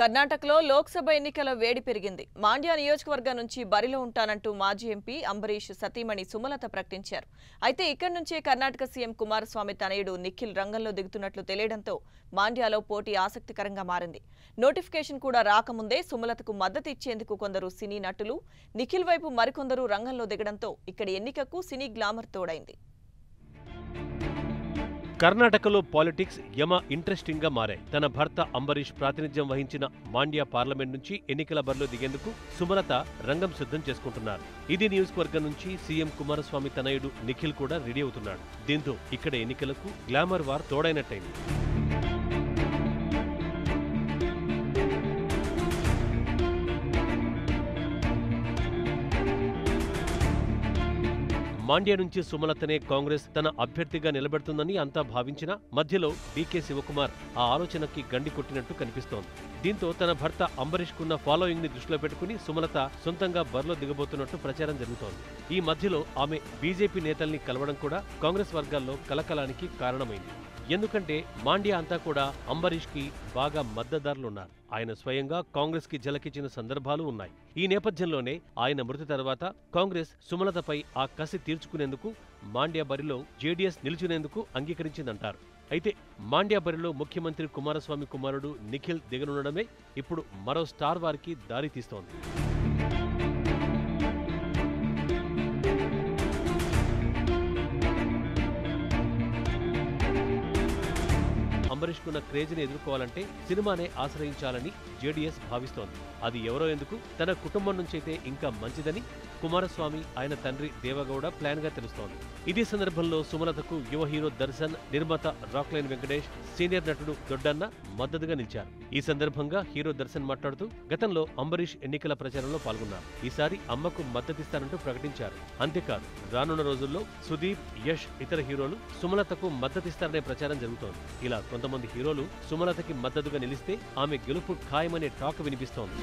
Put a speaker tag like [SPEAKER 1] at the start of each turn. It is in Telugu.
[SPEAKER 1] కర్ణాటకలో లోక్సభ ఎన్నికల వేడి పెరిగింది. మాండ్య నియోజకవర్గం నుంచి బరిలో ఉంటానంటూ మాజీ ఎంపీ అంబరీష్ సతీమణి సుమలత ప్రకటించారు. అయితే ఇక్కడి నుంచే కర్ణాటక సీఎం కుమారస్వామి తనయుడు నిఖిల్ రంగంలో దిగుతున్నట్లు తెలియడంతో మాండ్యాలో పోటీ ఆసక్తికరంగా మారింది. నోటిఫికేషన్ కూడా రాకముందే సుమలతకు మద్దతు ఇచ్చేందుకు కొందరు సినీ నటులు, నిఖిల్ వైపు మరికొందరు రంగంలో దిగడంతో ఇక్కడి ఎన్నికకు సినీ గ్లామర్ తోడైంది.
[SPEAKER 2] కర్ణాటకలో పాలిటిక్స్ యమ ఇంట్రెస్టింగ్ గా మారాయి. తన భర్త అంబరీష్ ప్రాతినిధ్యం వహించిన మాండ్య పార్లమెంట్ నుంచి ఎన్నికల బరిలో దిగేందుకు సుమలత రంగం సిద్ధం చేసుకుంటున్నారు. ఇది నియోజకవర్గం నుంచి సీఎం కుమారస్వామి తనయుడు నిఖిల్ కూడా రెడీ అవుతున్నాడు. దీంతో ఇక్కడ ఎన్నికలకు గ్లామర్ వార్ తోడైనట్టయింది. మాండ్య నుంచి సుమలతనే కాంగ్రెస్ తన అభ్యర్థిగా నిలబెడుతుందని అంతా భావించినా మధ్యలో డీకే శివకుమార్ ఆ ఆలోచనకి గండి కొట్టినట్టు కనిపిస్తోంది. దీంతో తన భర్త అంబరీష్ కున్న ఫాలోయింగ్ ని దృష్టిలో పెట్టుకుని సుమలత సొంతంగా బరిలో దిగబోతున్నట్టు ప్రచారం జరుగుతోంది. ఈ మధ్యలో ఆమె బీజేపీ నేతల్ని కలవడం కూడా కాంగ్రెస్ వర్గాల్లో కలకలానికి కారణమైంది. ఎందుకంటే మాండ్య అంతా కూడా అంబరీష్ కి బాగా మద్దతుదారులున్నారు. ఆయన స్వయంగా కాంగ్రెస్ కి జలకిచ్చిన సందర్భాలు ఉన్నాయి. ఈ నేపథ్యంలోనే ఆయన మృతి తర్వాత కాంగ్రెస్ సుమలతపై ఆ కసి తీర్చుకునేందుకు మాండ్య బరిలో జేడీఎస్ నిలిచినేందుకు అంగీకరించిందంటారు. అయితే మాండ్య బరిలో ముఖ్యమంత్రి కుమారస్వామి కుమారుడు నిఖిల్ దిగనుండడమే ఇప్పుడు మరో స్టార్ వారికి దారి తీస్తోంది. అంబరీష్ కున్న క్రేజ్ని ఎదుర్కోవాలంటే సినిమానే ఆశ్రయించాలని జేడీఎస్ భావిస్తోంది. అది ఎవరో ఎందుకు, తన కుటుంబం నుంచైతే ఇంకా మంచిదని కుమారస్వామి, ఆయన తండ్రి దేవగౌడ ప్లాన్ గా తెలుస్తోంది. ఇదే సందర్భంలో సుమలతకు యువ హీరో దర్శన్, నిర్మాత రాక్లైన్ వెంకటేష్, సీనియర్ నటుడు దొడ్డన్న మద్దతుగా నిలిచారు. ఈ సందర్భంగా హీరో దర్శన్ మాట్లాడుతూ గతంలో అంబరీష్ ఎన్నికల ప్రచారంలో పాల్గొన్నారు. ఈసారి అమ్మకు మద్దతిస్తానంటూ ప్రకటించారు. అంతేకాదు రానున్న రోజుల్లో సుదీప్, యష్, ఇతర హీరోలు సుమలతకు మద్దతిస్తారనే ప్రచారం జరుగుతోంది. ఇలా కొంతమంది హీరోలు సుమలతకి మద్దతుగా నిలిస్తే ఆమె గెలుపు ఖాయమనే టాక్ వినిపిస్తోంది.